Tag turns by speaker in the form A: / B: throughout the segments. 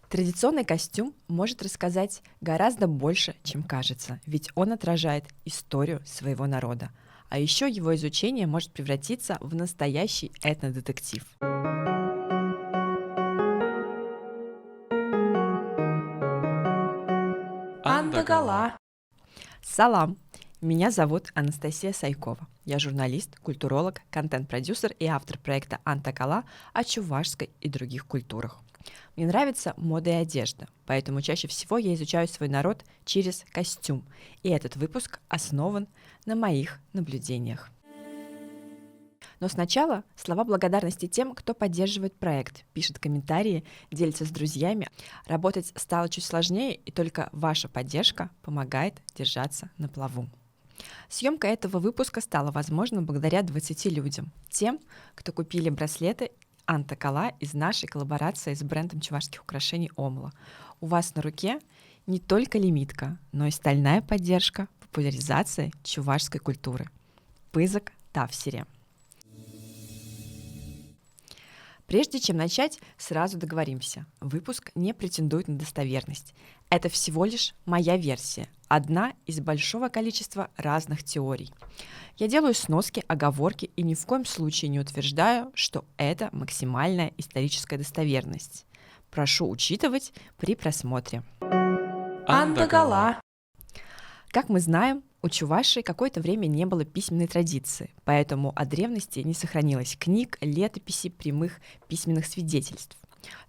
A: Традиционный костюм может рассказать гораздо больше, чем кажется, ведь он отражает историю своего народа. А еще его изучение может превратиться в настоящий этнодетектив.
B: Андагала.
A: Салам! Меня зовут Анастасия Сайкова. Я журналист, культуролог, контент-продюсер и автор проекта «Антакала» о чувашской и других культурах. Мне нравится мода и одежда, поэтому чаще всего я изучаю свой народ через костюм. И этот выпуск основан на моих наблюдениях. Но сначала слова благодарности тем, кто поддерживает проект, пишет комментарии, делится с друзьями. Работать стало чуть сложнее, и только ваша поддержка помогает держаться на плаву. Съемка этого выпуска стала возможна благодаря 20 людям. Тем, кто купили браслеты Антакала из нашей коллаборации с брендом чувашских украшений Омла. У вас на руке не только лимитка, но и стальная поддержка популяризации чувашской культуры. Пызык Тавсире. Прежде чем начать, сразу договоримся. Выпуск не претендует на достоверность. Это всего лишь моя версия, одна из большого количества разных теорий. Я делаю сноски, оговорки и ни в коем случае не утверждаю, что это максимальная историческая достоверность. Прошу учитывать при просмотре.
B: Андагала.
A: Как мы знаем, у Чувашии какое-то время не было письменной традиции, поэтому о древности не сохранилось книг, летописей, прямых письменных свидетельств.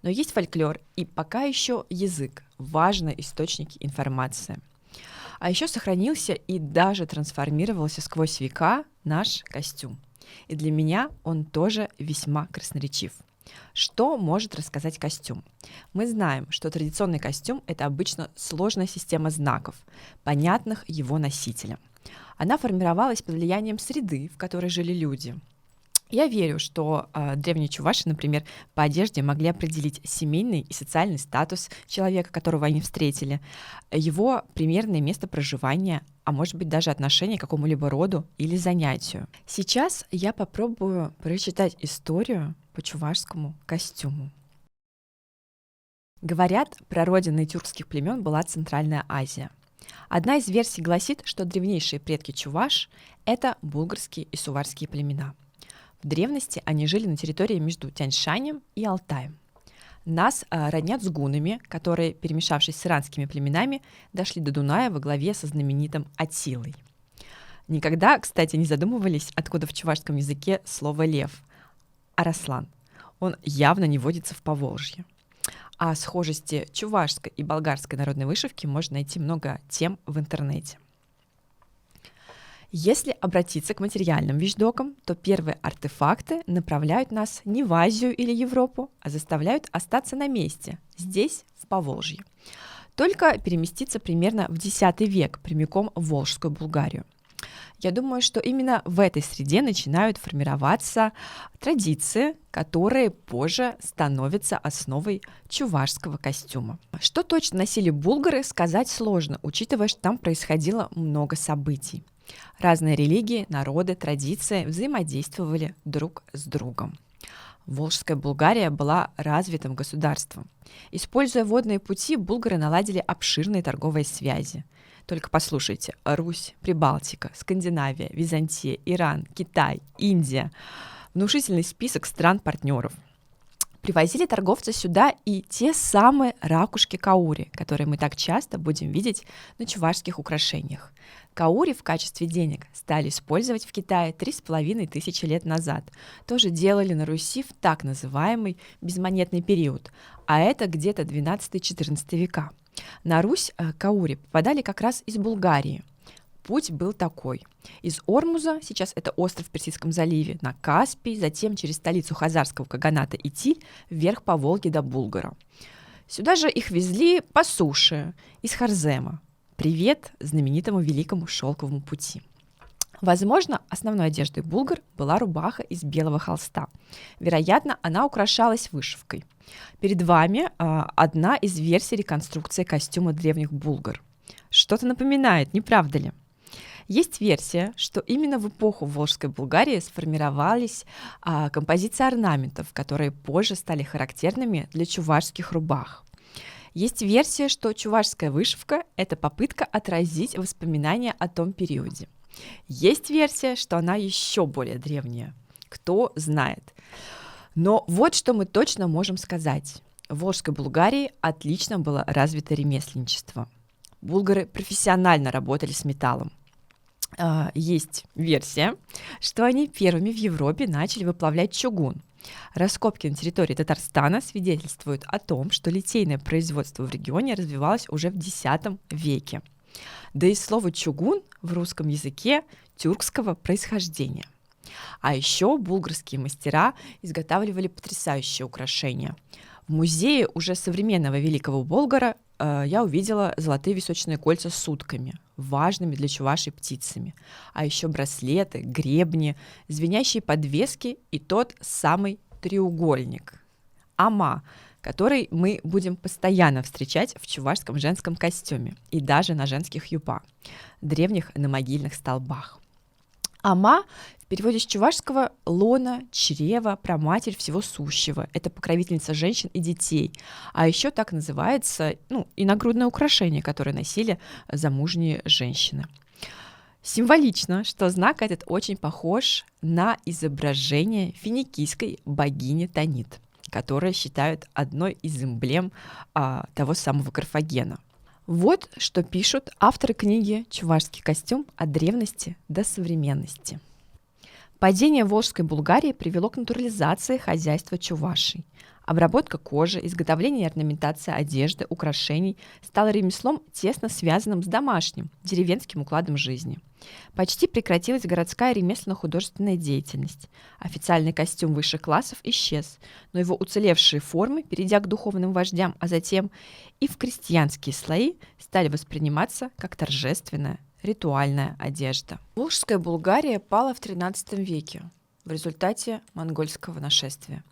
A: Но есть фольклор и пока еще язык, важный источник информации. А еще сохранился и даже трансформировался сквозь века наш костюм. И для меня он тоже весьма красноречив. Что может рассказать костюм? Мы знаем, что традиционный костюм — это обычно сложная система знаков, понятных его носителям. Она формировалась под влиянием среды, в которой жили люди. Я верю, что древние чуваши, например, по одежде могли определить семейный и социальный статус человека, которого они встретили, его примерное место проживания, а может быть даже отношение к какому-либо роду или занятию. Сейчас я попробую прочитать историю по чувашскому костюму. Говорят, прародиной тюркских племен была Центральная Азия. Одна из версий гласит, что древнейшие предки чуваш — это булгарские и суварские племена. В древности они жили на территории между Тянь-Шанем и Алтаем. Нас роднят с гунами, которые, перемешавшись с иранскими племенами, дошли до Дуная во главе со знаменитым Аттилой. Никогда, кстати, не задумывались, откуда в чувашском языке слово «лев», Араслан. Он явно не водится в Поволжье. О схожести чувашской и болгарской народной вышивки можно найти много тем в интернете. Если обратиться к материальным вещдокам, то первые артефакты направляют нас не в Азию или Европу, а заставляют остаться на месте, здесь, в Поволжье. Только переместиться примерно в X век прямиком в Волжскую Булгарию. Я думаю, что именно в этой среде начинают формироваться традиции, которые позже становятся основой чувашского костюма. Что точно носили булгары, сказать сложно, учитывая, что там происходило много событий. Разные религии, народы, традиции взаимодействовали друг с другом. Волжская Булгария была развитым государством. Используя водные пути, булгары наладили обширные торговые связи. Только послушайте: Русь, Прибалтика, Скандинавия, Византия, Иран, Китай, Индия. Внушительный список стран-партнеров. Привозили торговцы сюда и те самые ракушки-каури, которые мы так часто будем видеть на чувашских украшениях. Каури в качестве денег стали использовать в Китае 3500 лет назад. Тоже делали на Руси в так называемый безмонетный период, а это где-то 12-14 века. На Русь каури попадали как раз из Булгарии. Путь был такой: из Ормуза, сейчас это остров в Персидском заливе, на Каспий, затем через столицу хазарского каганата Итиль, вверх по Волге до Булгара. Сюда же их везли по суше, из Харзема. Привет знаменитому Великому Шелковому пути. Возможно, основной одеждой булгар была рубаха из белого холста. Вероятно, она украшалась вышивкой. Перед вами одна из версий реконструкции костюма древних булгар. Что-то напоминает, не правда ли? Есть версия, что именно в эпоху Волжской Булгарии сформировались композиции орнаментов, которые позже стали характерными для чувашских рубах. Есть версия, что чувашская вышивка — это попытка отразить воспоминания о том периоде. Есть версия, что она еще более древняя. Кто знает. Но вот что мы точно можем сказать. В Волжской Булгарии отлично было развито ремесленничество. Булгары профессионально работали с металлом. Есть версия, что они первыми в Европе начали выплавлять чугун. Раскопки на территории Татарстана свидетельствуют о том, что литейное производство в регионе развивалось уже в X веке. Да и слово «чугун» в русском языке тюркского происхождения. А еще булгарские мастера изготавливали потрясающие украшения. В музее уже современного Великого Болгара я увидела золотые височные кольца с утками, важными для чувашей птицами, а еще браслеты, гребни, звенящие подвески и тот самый треугольник — ама, который мы будем постоянно встречать в чувашском женском костюме и даже на женских юпа, древних намогильных столбах. Ама в переводе с чувашского лона, чрево, праматерь всего сущего. Это покровительница женщин и детей. А еще так называется и нагрудное украшение, которое носили замужние женщины. Символично, что знак этот очень похож на изображение финикийской богини Танит, которую считают одной из эмблем того самого Карфагена. Вот что пишут авторы книги «Чувашский костюм. От древности до современности». Падение Волжской Булгарии привело к натурализации хозяйства Чувашей. Обработка кожи, изготовление и орнаментация одежды, украшений стало ремеслом, тесно связанным с домашним, деревенским укладом жизни. Почти прекратилась городская ремесленно-художественная деятельность. Официальный костюм высших классов исчез, но его уцелевшие формы, перейдя к духовным вождям, а затем и в крестьянские слои, стали восприниматься как торжественная ритуальная одежда. Волжская Булгария пала в XIII веке в результате монгольского нашествия.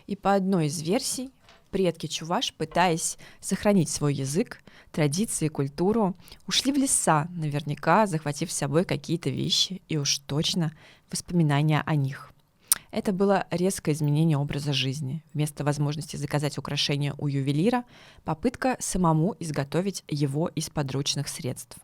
A: И по одной из версий, предки чуваш, пытаясь сохранить свой язык, традиции, культуру, ушли в леса, наверняка захватив с собой какие-то вещи и уж точно воспоминания о них. Это было резкое изменение образа жизни. Вместо возможности заказать украшение у ювелира, попытка самому изготовить его из подручных средств.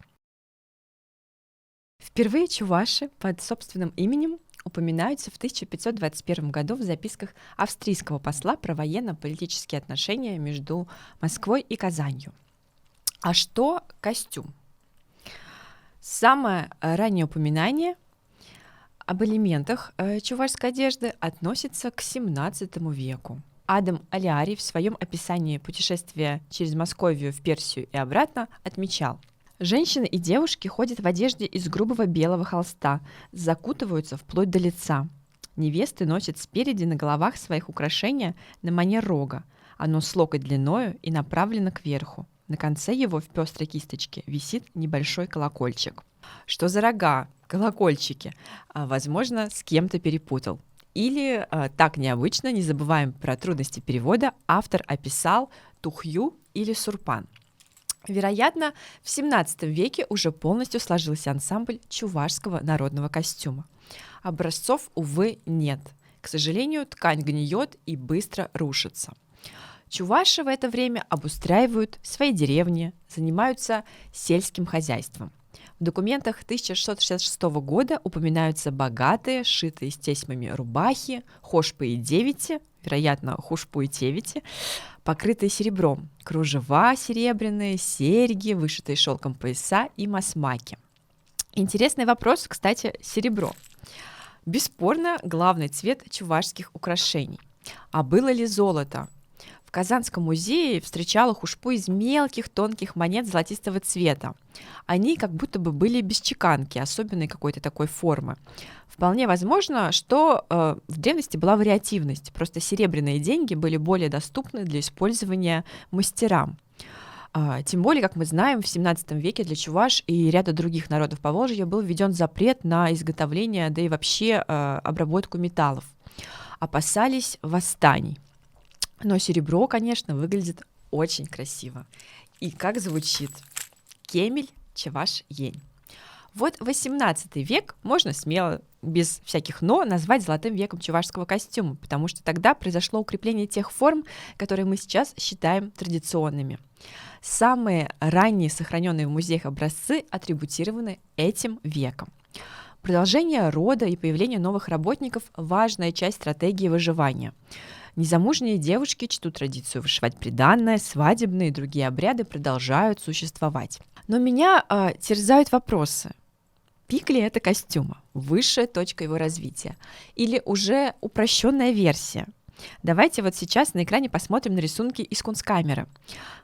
A: Впервые чуваши под собственным именем упоминаются в 1521 году в записках австрийского посла про военно-политические отношения между Москвой и Казанью. А что костюм? Самое раннее упоминание об элементах чувашской одежды относится к XVII веку. Адам Алиари в своем описании путешествия через Московию в Персию и обратно отмечал: женщины и девушки ходят в одежде из грубого белого холста, закутываются вплоть до лица. Невесты носят спереди на головах своих украшения на манер рога. Оно с локоть длиною и направлено кверху. На конце его в пестрой кисточке висит небольшой колокольчик. Что за рога? Колокольчики. Возможно, с кем-то перепутал. Или так необычно, не забываем про трудности перевода, автор описал тухью или сурпан. Вероятно, в XVII веке уже полностью сложился ансамбль чувашского народного костюма. Образцов, увы, нет. К сожалению, ткань гниет и быстро рушится. Чуваши в это время обустраивают свои деревни, занимаются сельским хозяйством. В документах 1666 года упоминаются богатые, сшитые с тесьмами рубахи, хошпы и девити, вероятно, хушпу и тевити, покрытые серебром, кружева серебряные, серьги, вышитые шелком пояса и масмаки. Интересный вопрос, кстати, серебро. Бесспорно, главный цвет чувашских украшений. А было ли золото? В Казанском музее встречала хушпу из мелких тонких монет золотистого цвета. Они как будто бы были без чеканки, особенной какой-то такой формы. Вполне возможно, что в древности была вариативность, просто серебряные деньги были более доступны для использования мастерам. Тем более, как мы знаем, в XVII веке для чуваш и ряда других народов Поволжья был введен запрет на изготовление, да и вообще обработку металлов. Опасались восстаний. Но серебро, конечно, выглядит очень красиво. И как звучит? Кемель чаваш ень. Вот 18 век можно смело, без всяких «но», назвать золотым веком чувашского костюма, потому что тогда произошло укрепление тех форм, которые мы сейчас считаем традиционными. Самые ранние сохраненные в музеях образцы атрибутированы этим веком. Продолжение рода и появление новых работников – важная часть стратегии выживания. Незамужние девушки чтут традицию вышивать приданное, свадебные и другие обряды продолжают существовать. Но меня терзают вопросы. Пик ли это костюма? Высшая точка его развития? Или уже упрощенная версия? Давайте вот сейчас на экране посмотрим на рисунки из кунсткамеры.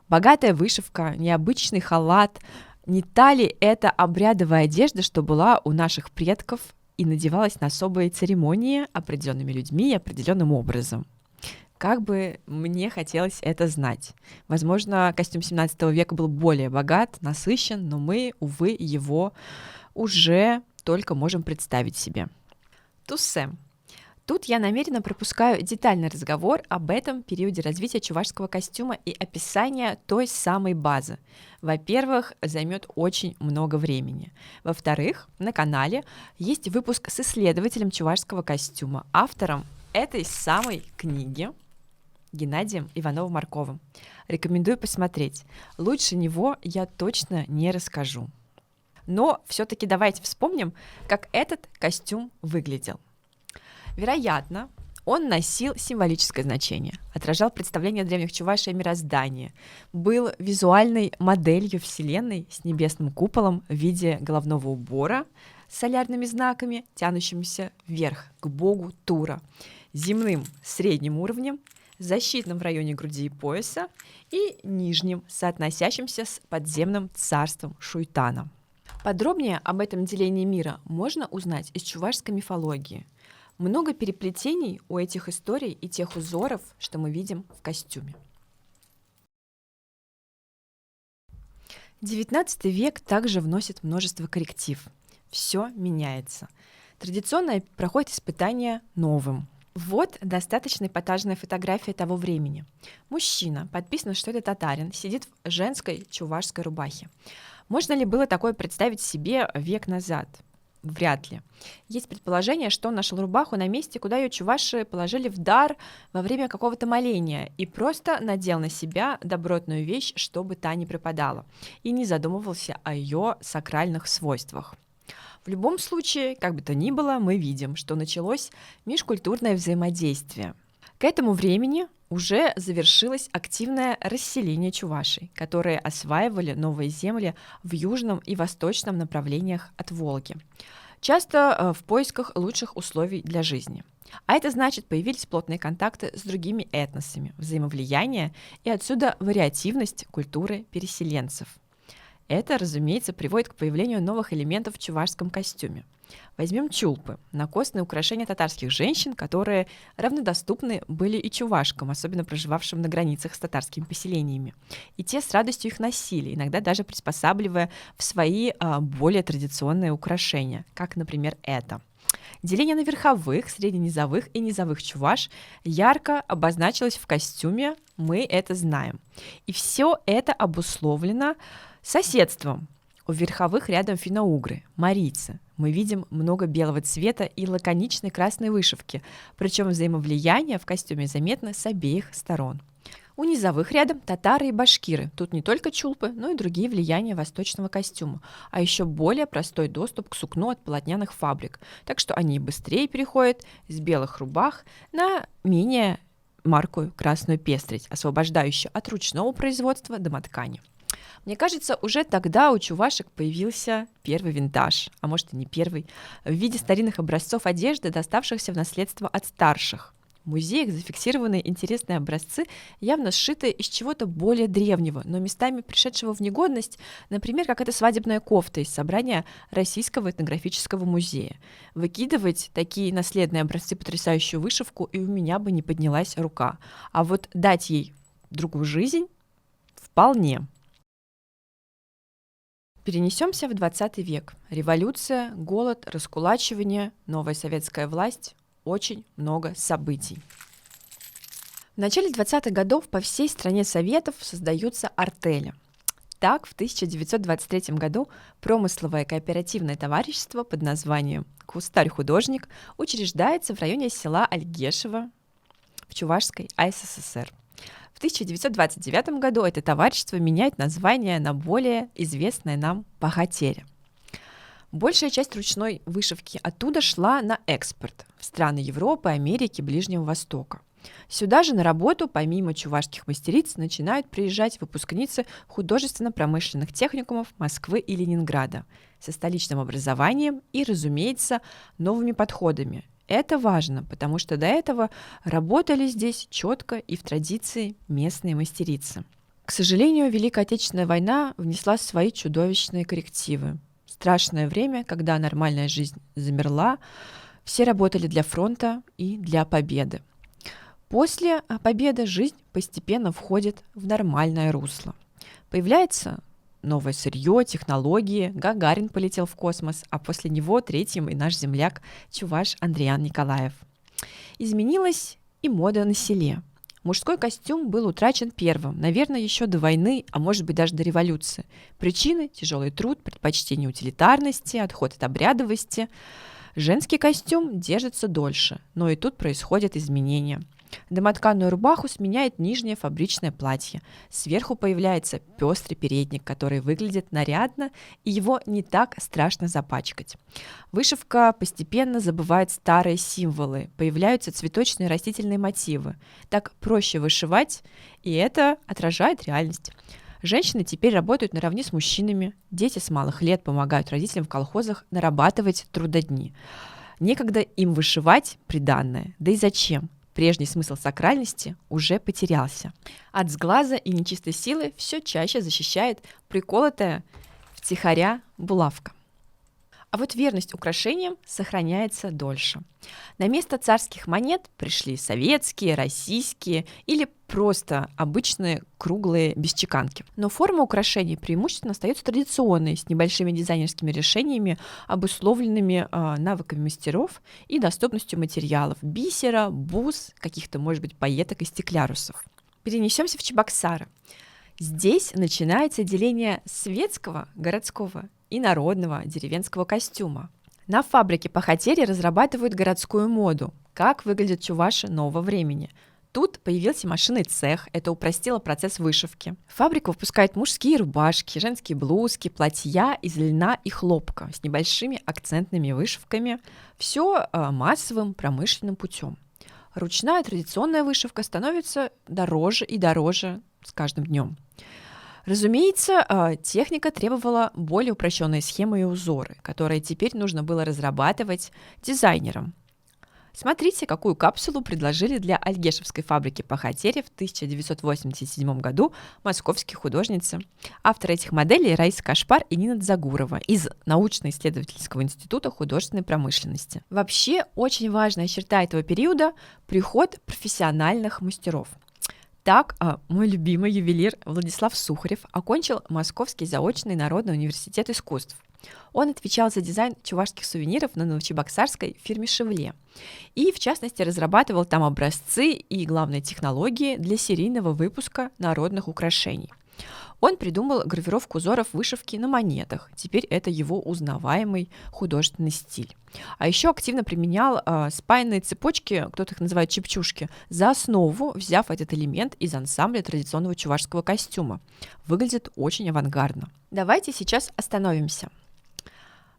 A: Богатая вышивка, необычный халат. Не та ли это обрядовая одежда, что была у наших предков и надевалась на особые церемонии определенными людьми и определенным образом? Как бы мне хотелось это знать. Возможно, костюм 17 века был более богат, насыщен, но мы, увы, его уже только можем представить себе. Туссе. Тут я намеренно пропускаю детальный разговор об этом периоде развития чувашского костюма и описание той самой базы. Во-первых, займет очень много времени. Во-вторых, на канале есть выпуск с исследователем чувашского костюма, автором этой самой книги, Геннадием Ивановым-Марковым. Рекомендую посмотреть. Лучше него я точно не расскажу. Но все-таки давайте вспомним, как этот костюм выглядел. Вероятно, он носил символическое значение, отражал представление древних чувашей о мироздании, был визуальной моделью Вселенной с небесным куполом в виде головного убора с солярными знаками, тянущимися вверх к богу Тура, земным средним уровнем, защитным в районе груди и пояса и нижним, соотносящимся с подземным царством Шуйтана. Подробнее об этом делении мира можно узнать из чувашской мифологии. Много переплетений у этих историй и тех узоров, что мы видим в костюме. XIX век также вносит множество корректив. Все меняется. Традиционно проходит испытание новым. Вот достаточно эпатажная фотография того времени. Мужчина, подписано, что это татарин, сидит в женской чувашской рубахе. Можно ли было такое представить себе век назад? Вряд ли. Есть предположение, что он нашел рубаху на месте, куда ее чуваши положили в дар во время какого-то моления и просто надел на себя добротную вещь, чтобы та не пропадала, и не задумывался о ее сакральных свойствах. В любом случае, как бы то ни было, мы видим, что началось межкультурное взаимодействие. К этому времени уже завершилось активное расселение чувашей, которые осваивали новые земли в южном и восточном направлениях от Волги, часто в поисках лучших условий для жизни. А это значит, появились плотные контакты с другими этносами, взаимовлияние и отсюда вариативность культуры переселенцев. Это, разумеется, приводит к появлению новых элементов в чувашском костюме. Возьмем чулпы, накосные украшения татарских женщин, которые равнодоступны были и чувашкам, особенно проживавшим на границах с татарскими поселениями. И те с радостью их носили, иногда даже приспосабливая в свои более традиционные украшения, как, например, это. Деление на верховых, средненизовых и низовых чуваш ярко обозначилось в костюме, мы это знаем. И все это обусловлено соседством. У верховых рядом финно-угры, марийцы. Мы видим много белого цвета и лаконичной красной вышивки, причем взаимовлияние в костюме заметно с обеих сторон. У низовых рядом татары и башкиры. Тут не только чулпы, но и другие влияния восточного костюма, а еще более простой доступ к сукну от полотняных фабрик, так что они быстрее переходят с белых рубах на менее маркую красную пестрить, освобождающую от ручного производства домоткани. Мне кажется, уже тогда у чувашек появился первый винтаж, а может и не первый, в виде старинных образцов одежды, доставшихся в наследство от старших. В музеях зафиксированы интересные образцы, явно сшитые из чего-то более древнего, но местами пришедшего в негодность, например, как эта свадебная кофта из собрания Российского этнографического музея. Выкидывать такие наследные образцы, потрясающую вышивку, и у меня бы не поднялась рука. А вот дать ей другую жизнь вполне. Перенесемся в 20 век. Революция, голод, раскулачивание, новая советская власть, очень много событий. В начале 20-х годов по всей стране Советов создаются артели. Так, в 1923 году промысловое кооперативное товарищество под названием «Кустарь-художник» учреждается в районе села Альгешево в Чувашской АССР. В 1929 году это товарищество меняет название на более известное нам «Богатыря». Большая часть ручной вышивки оттуда шла на экспорт в страны Европы, Америки, Ближнего Востока. Сюда же на работу, помимо чувашских мастериц, начинают приезжать выпускницы художественно-промышленных техникумов Москвы и Ленинграда со столичным образованием и, разумеется, новыми подходами. Это важно, потому что до этого работали здесь четко и в традиции местные мастерицы. К сожалению, Великая Отечественная война внесла свои чудовищные коррективы. Страшное время, когда нормальная жизнь замерла, все работали для фронта и для победы. После победы жизнь постепенно входит в нормальное русло. Появляется новое сырье, технологии, Гагарин полетел в космос, а после него третьим и наш земляк чуваш Андриан Николаев. Изменилась и мода на селе. Мужской костюм был утрачен первым, наверное, еще до войны, а может быть даже до революции. Причины – тяжелый труд, предпочтение утилитарности, отход от обрядовости. Женский костюм держится дольше, но и тут происходят изменения. Домотканную рубаху сменяет нижнее фабричное платье. Сверху появляется пестрый передник, который выглядит нарядно, и его не так страшно запачкать. Вышивка постепенно забывает старые символы, появляются цветочные растительные мотивы. Так проще вышивать, и это отражает реальность. Женщины теперь работают наравне с мужчинами, дети с малых лет помогают родителям в колхозах нарабатывать трудодни. Некогда им вышивать приданное, да и зачем? Прежний смысл сакральности уже потерялся. От сглаза и нечистой силы все чаще защищает приколотая втихаря булавка. А вот верность украшениям сохраняется дольше. На место царских монет пришли советские, российские или просто обычные круглые без чеканки. Но форма украшений преимущественно остается традиционной, с небольшими дизайнерскими решениями, обусловленными навыками мастеров и доступностью материалов – бисера, бус, каких-то, может быть, пайеток и стеклярусов. Перенесемся в Чебоксары. Здесь начинается деление светского, городского и народного деревенского костюма. На фабрике Пахотери разрабатывают городскую моду, как выглядят чуваши нового времени. Тут появился машинный цех, это упростило процесс вышивки. Фабрика выпускает мужские рубашки, женские блузки, платья из льна и хлопка с небольшими акцентными вышивками. Все массовым промышленным путем. Ручная традиционная вышивка становится дороже и дороже с каждым днем. Разумеется, техника требовала более упрощенные схемы и узоры, которые теперь нужно было разрабатывать дизайнерам. Смотрите, какую капсулу предложили для Альгешевской фабрики Пахотери в 1987 году московские художницы. Авторы этих моделей Раиса Кашпар и Нина Дзагурова из научно-исследовательского института художественной промышленности. Вообще, очень важная черта этого периода – приход профессиональных мастеров. Так, мой любимый ювелир Владислав Сухарев окончил Московский заочный народный университет искусств. Он отвечал за дизайн чувашских сувениров на новочебоксарской фирме «Шевле» и, в частности, разрабатывал там образцы и главные технологии для серийного выпуска народных украшений. Он придумал гравировку узоров вышивки на монетах. Теперь это его узнаваемый художественный стиль. А еще активно применял спаянные цепочки, кто-то их называет чепчушки, за основу, взяв этот элемент из ансамбля традиционного чувашского костюма. Выглядит очень авангардно. Давайте сейчас остановимся.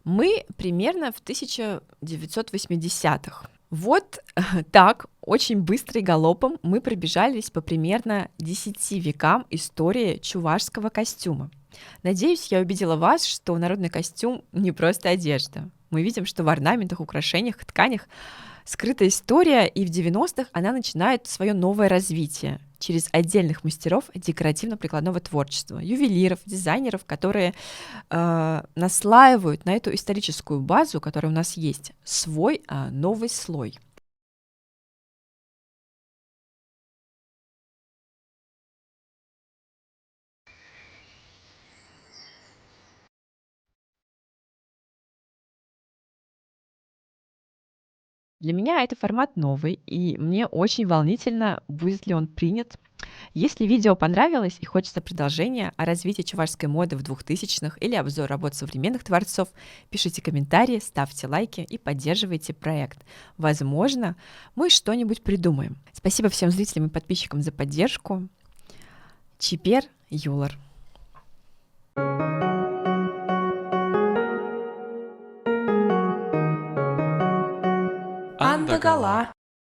A: Мы примерно в 1980-х. Вот так, очень быстро и галопом мы пробежались по примерно 10 векам истории чувашского костюма. Надеюсь, я убедила вас, что народный костюм не просто одежда. Мы видим, что в орнаментах, украшениях, тканях скрыта история, и в 90-х она начинает свое новое развитие через отдельных мастеров декоративно-прикладного творчества, ювелиров, дизайнеров, которые наслаивают на эту историческую базу, которая у нас есть, свой новый слой. Для меня это формат новый, и мне очень волнительно, будет ли он принят. Если видео понравилось и хочется продолжения о развитии чувашской моды в 2000-х или обзор работ современных творцов, пишите комментарии, ставьте лайки и поддерживайте проект. Возможно, мы что-нибудь придумаем. Спасибо всем зрителям и подписчикам за поддержку. Чипер Юлар.
B: Андагала.